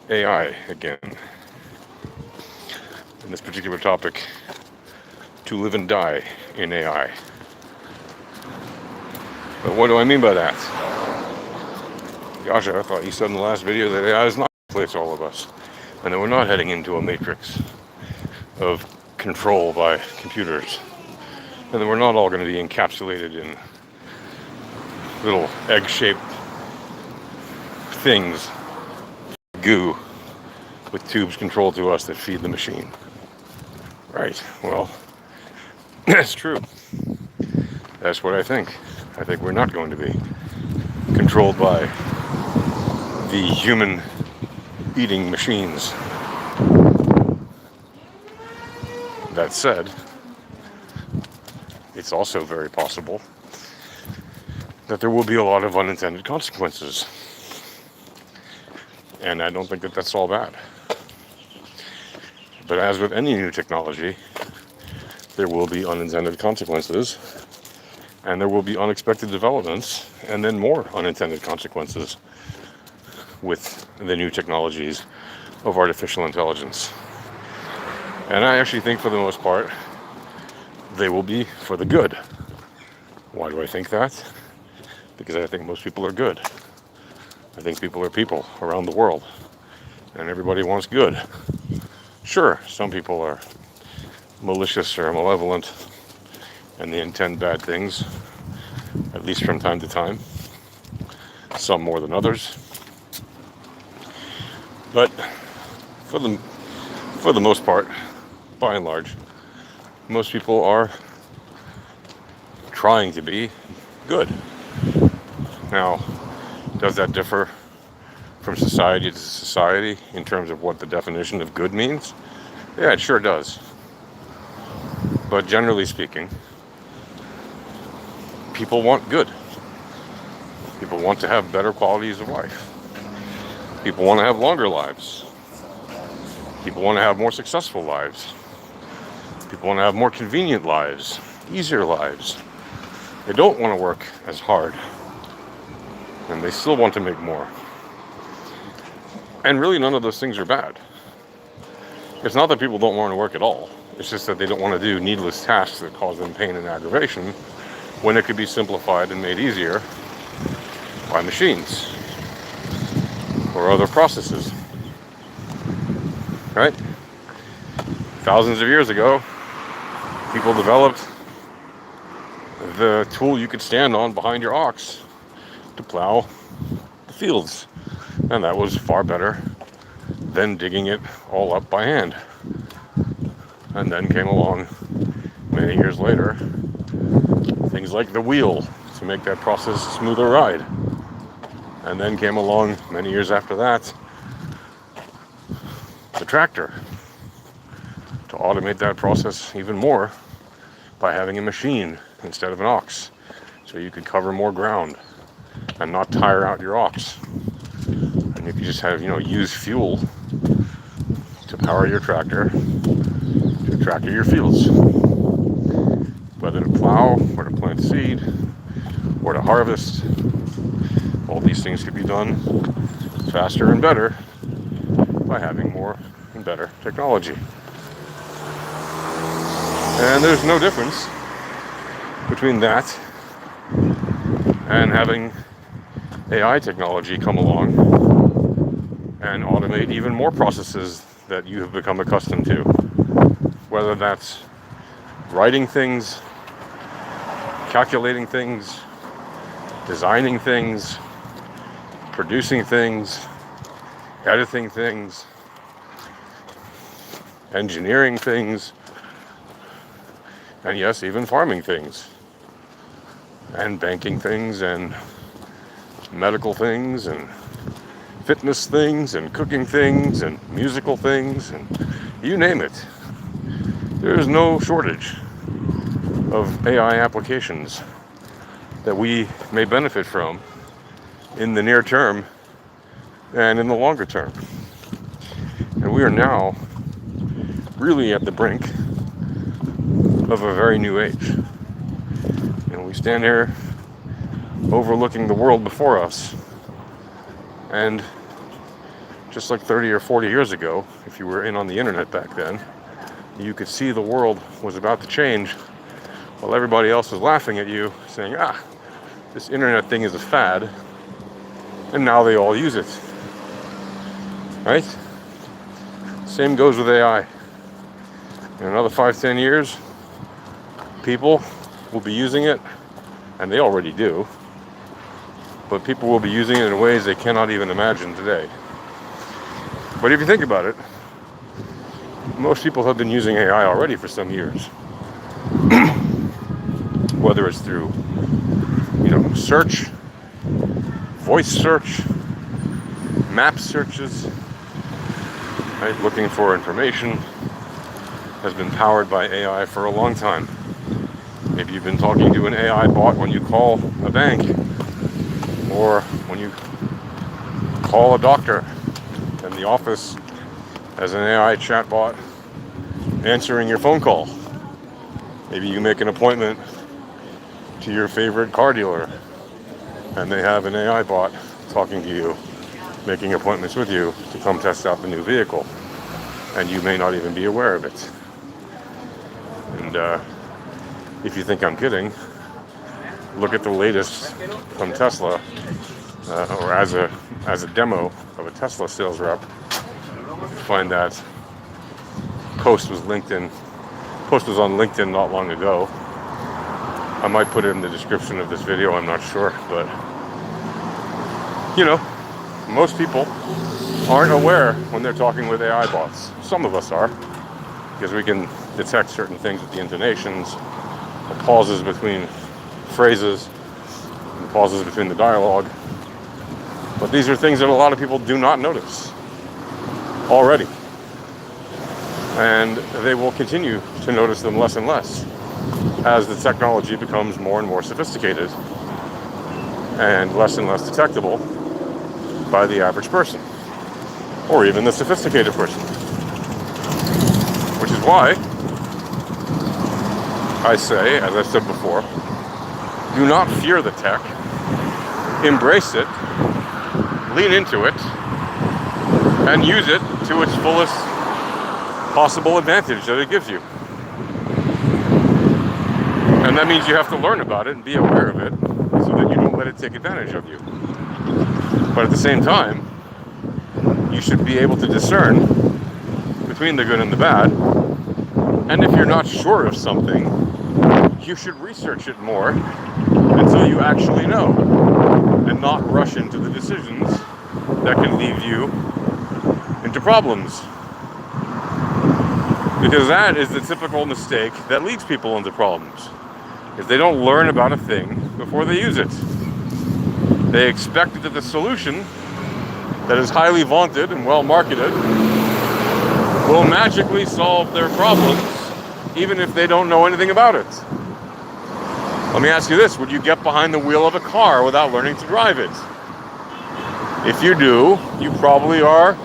AI again. In this particular topic, to live and die in AI. But what do I mean by that? Gosh, I thought you said in the last video that AI is not going to replace all of us, and that we're not heading into a matrix of control by computers, and that we're not all going to be encapsulated in little egg-shaped things, goo, with tubes controlled to us that feed the machine. Right, well, that's true. That's what I think. I think we're not going to be controlled by the human eating machines. That said, it's also very possible that there will be a lot of unintended consequences. And I don't think that that's all bad. But as with any new technology, there will be unintended consequences, and there will be unexpected developments, and then more unintended consequences with the new technologies of artificial intelligence. And I actually think for the most part, they will be for the good. Why do I think that? Because I think most people are good. I think people are people around the world, and everybody wants good. Sure, some people are malicious or malevolent, and they intend bad things, at least from time to time, some more than others. But for the most part, by and large, most people are trying to be good. Now, does that differ from society to society in terms of what the definition of good means? Yeah, it sure does. But generally speaking, people want good. People want to have better qualities of life. People want to have longer lives. People want to have more successful lives. People want to have more convenient lives, easier lives. They don't want to work as hard, and they still want to make more. And really, none of those things are bad. It's not that people don't want to work at all. It's just that they don't want to do needless tasks that cause them pain and aggravation when it could be simplified and made easier by machines or other processes. Right? Thousands of years ago, people developed the tool you could stand on behind your ox to plow the fields. And that was far better than digging it all up by hand. And then came along, many years later, things like the wheel to make that process a smoother ride. And then came along, many years after that, the tractor to automate that process even more by having a machine instead of an ox, so you could cover more ground and not tire out your ox. And you could just have, use fuel to power your tractor to tractor your fields, whether to plow or to plant seed or to harvest. All these things could be done faster and better by having more and better technology. And there's no difference between that and having AI technology come along and automate even more processes that you have become accustomed to. Whether that's writing things, calculating things, designing things, producing things, editing things, engineering things, and yes, even farming things, and banking things, and medical things, and fitness things, and cooking things, and musical things, and you name it. There's no shortage of AI applications that we may benefit from in the near term and in the longer term. And we are now really at the brink of a very new age. And we stand here overlooking the world before us and just like 30 or 40 years ago, if you were in on the internet back then, you could see the world was about to change while everybody else was laughing at you, saying, this internet thing is a fad, and now they all use it, right? Same goes with AI. In another 5-10 years, people will be using it, and they already do, but people will be using it in ways they cannot even imagine today. But if you think about it, most people have been using AI already for some years. Whether it's through, search, voice search, map searches, right? Looking for information has been powered by AI for a long time. Maybe you've been talking to an AI bot when you call a bank, or when you call a doctor, and the office has an AI chatbot answering your phone call. Maybe you make an appointment to your favorite car dealer, and they have an AI bot talking to you, making appointments with you to come test out the new vehicle, and you may not even be aware of it. And if you think I'm kidding, look at the latest from Tesla, or as a demo of a Tesla sales rep. Find that post was on LinkedIn not long ago. I might put it in the description of this video, I'm not sure, but most people aren't aware when they're talking with AI bots. Some of us are, because we can detect certain things with the intonations, the pauses between phrases, the pauses between the dialogue. But these are things that a lot of people do not notice already. And they will continue to notice them less and less as the technology becomes more and more sophisticated and less detectable by the average person, or even the sophisticated person. Which is why I say, as I said before, do not fear the tech, embrace it, lean into it, and use it to its fullest possible advantage that it gives you. And that means you have to learn about it and be aware of it so that you don't let it take advantage of you. But at the same time, you should be able to discern between the good and the bad. And if you're not sure of something, you should research it more until you actually know, and not rush into the decisions that can leave you into problems. Because that is the typical mistake that leads people into problems. If they don't learn about a thing before they use it. They expect that the solution that is highly vaunted and well marketed will magically solve their problems, even if they don't know anything about it. Let me ask you this: would you get behind the wheel of a car without learning to drive it? If you do, you probably are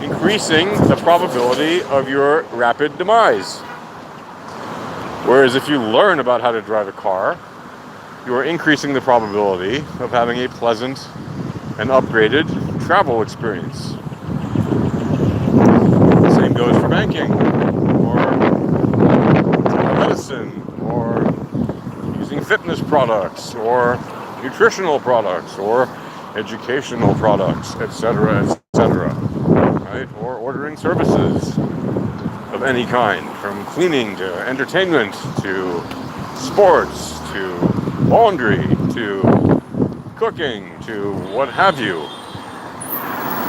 increasing the probability of your rapid demise. Whereas if you learn about how to drive a car, you are increasing the probability of having a pleasant and upgraded travel experience. The same goes for banking, or telemedicine, or using fitness products, or nutritional products, or educational products, etc., etc., right? Or ordering services of any kind, from cleaning to entertainment to sports to laundry to cooking to what have you,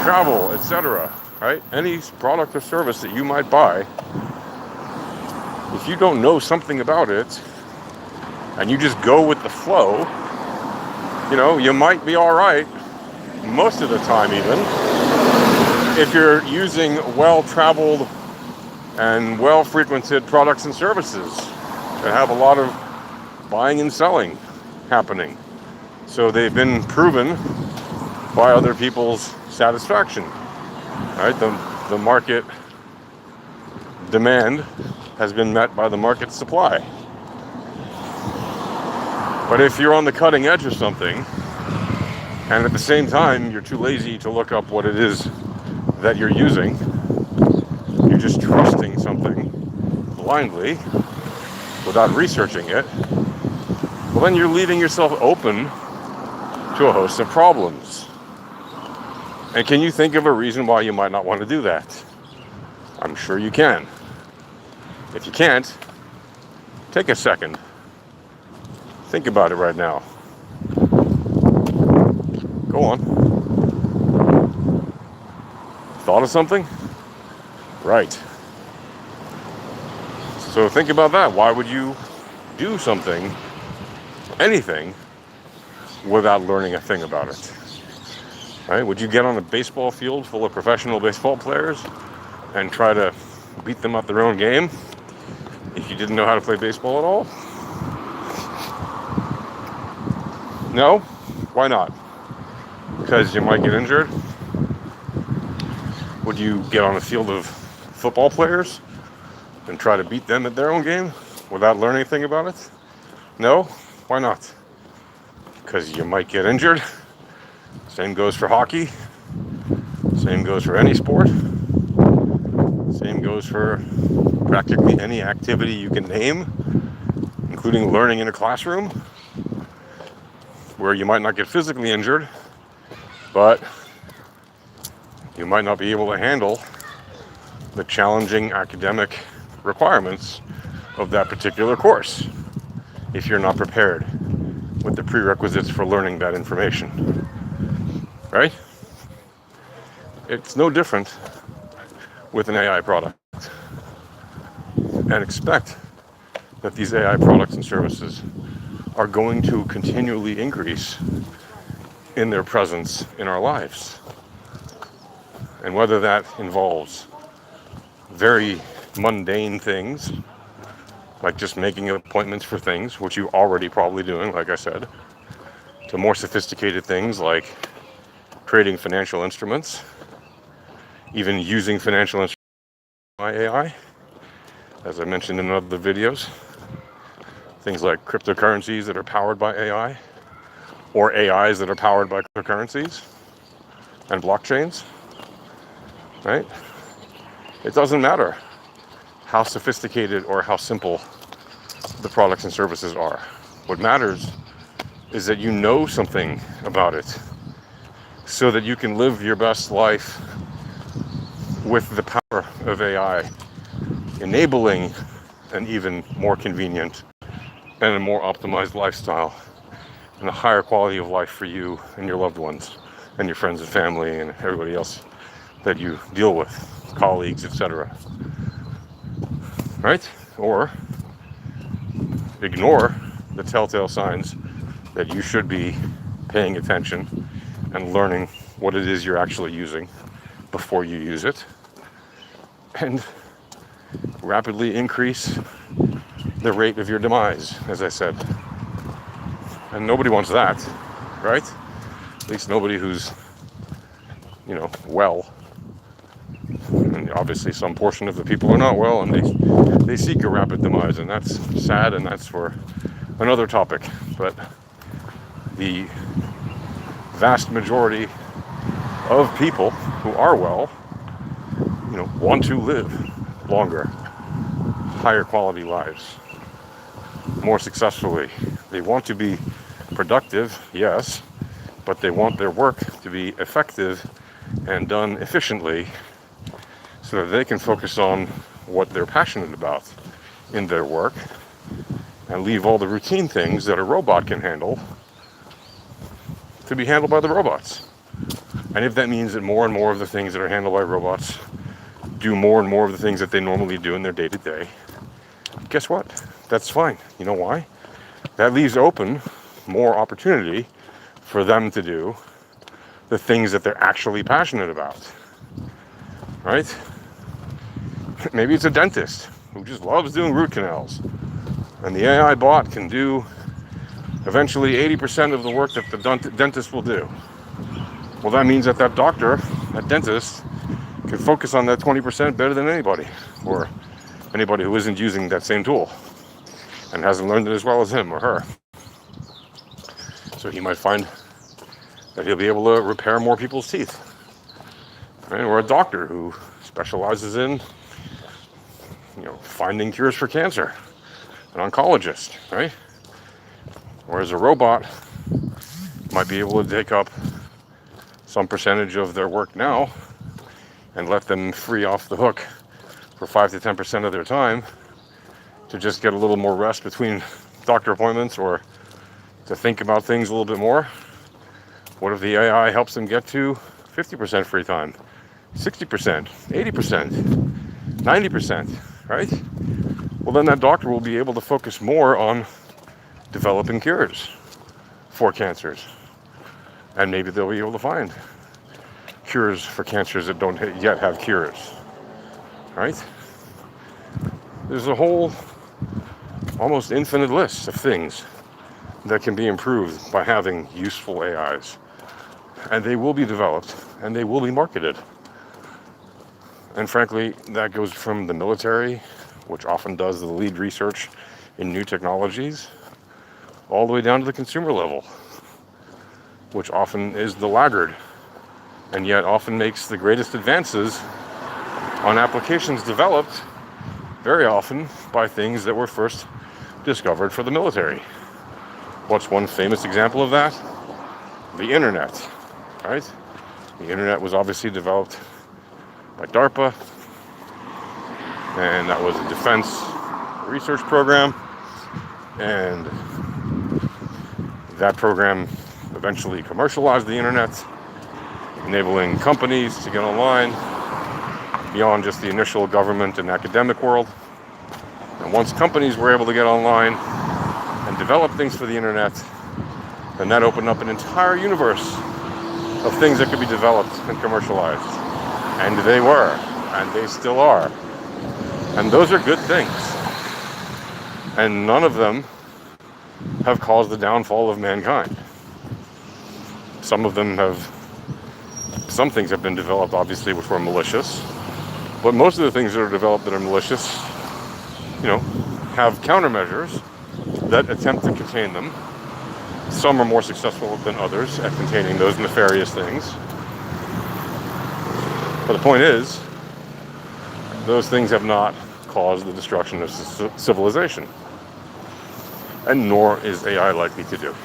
travel, etc., right? Any product or service that you might buy, if you don't know something about it and you just go with the flow, you might be all right most of the time, even if you're using well-traveled and well-frequented products and services that have a lot of buying and selling happening. So they've been proven by other people's satisfaction, right? The market demand has been met by the market supply. But if you're on the cutting edge of something, and at the same time you're too lazy to look up what it is that you're using, you're just trusting something blindly without researching it, well, then you're leaving yourself open to a host of problems. And can you think of a reason why you might not want to do that? I'm sure you can. If you can't, take a second. Think about it right now. Go on. Thought of something? Right. So think about that. Why would you do something, anything, without learning a thing about it? Right? Would you get on a baseball field full of professional baseball players and try to beat them at their own game if you didn't know how to play baseball at all? No? Why not? Because you might get injured? Would you get on a field of football players and try to beat them at their own game without learning anything about it? No? Why not? Because you might get injured. Same goes for hockey. Same goes for any sport. Same goes for practically any activity you can name, including learning in a classroom, where you might not get physically injured, but you might not be able to handle the challenging academic requirements of that particular course if you're not prepared with the prerequisites for learning that information. Right? It's no different with an AI product. And expect that these AI products and services are going to continually increase in their presence in our lives. And whether that involves very mundane things, like just making appointments for things, which you're already probably doing, like I said, to more sophisticated things like creating financial instruments, even using financial instruments by AI, as I mentioned in other videos, things like cryptocurrencies that are powered by AI, or AIs that are powered by cryptocurrencies and blockchains, right? It doesn't matter how sophisticated or how simple the products and services are. What matters is that you know something about it so that you can live your best life with the power of AI, enabling an even more convenient and a more optimized lifestyle and a higher quality of life for you and your loved ones and your friends and family and everybody else that you deal with, colleagues, etc. Right? Or ignore the telltale signs that you should be paying attention and learning what it is you're actually using before you use it, and rapidly increase the rate of your demise, as I said. And nobody wants that, right? At least nobody who's, well. And obviously some portion of the people are not well, and they seek a rapid demise, and that's sad, and that's for another topic. But the vast majority of people who are well, want to live longer, higher quality lives, more successfully. They want to be productive, yes, but they want their work to be effective and done efficiently so that they can focus on what they're passionate about in their work and leave all the routine things that a robot can handle to be handled by the robots. And if that means that more and more of the things that are handled by robots do more and more of the things that they normally do in their day-to-day, guess what? That's fine. You know why? That leaves open more opportunity for them to do the things that they're actually passionate about, right? Maybe it's a dentist who just loves doing root canals, and the AI bot can do eventually 80% of the work that the dentist will do. Well, that means that doctor, that dentist, can focus on that 20% better than anybody, or anybody who isn't using that same tool and hasn't learned it as well as him or her. So he might find that he'll be able to repair more people's teeth right? Or a doctor who specializes in, finding cures for cancer, an oncologist, right? Whereas a robot might be able to take up some percentage of their work now and let them free off the hook for 5 to 10% of their time to just get a little more rest between doctor appointments or to think about things a little bit more. What if the AI helps them get to 50% free time, 60%, 80%, 90%, right? Well, then that doctor will be able to focus more on developing cures for cancers. And maybe they'll be able to find cures for cancers that don't yet have cures, right? There's a whole almost infinite list of things that can be improved by having useful AIs. And they will be developed and they will be marketed. And frankly, that goes from the military, which often does the lead research in new technologies, all the way down to the consumer level, which often is the laggard and yet often makes the greatest advances on applications developed very often by things that were first discovered for the military. What's one famous example of that? The internet, right? The internet was obviously developed by DARPA, and that was a defense research program, and that program eventually commercialized the internet, enabling companies to get online beyond just the initial government and academic world. And once companies were able to get online and develop things for the internet, then that opened up an entire universe of things that could be developed and commercialized. And they were, and they still are. And those are good things. And none of them have caused the downfall of mankind. Some things have been developed, obviously, which were malicious. But most of the things that are developed that are malicious, have countermeasures that attempt to contain them. Some are more successful than others at containing those nefarious things. But the point is, those things have not caused the destruction of civilization. And nor is AI likely to do.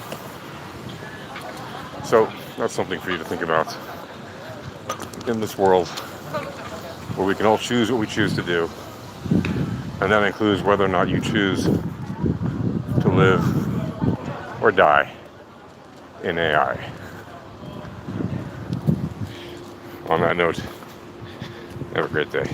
So that's something for you to think about. In this world where we can all choose what we choose to do, and that includes whether or not you choose to live or die in AI. On that note, have a great day.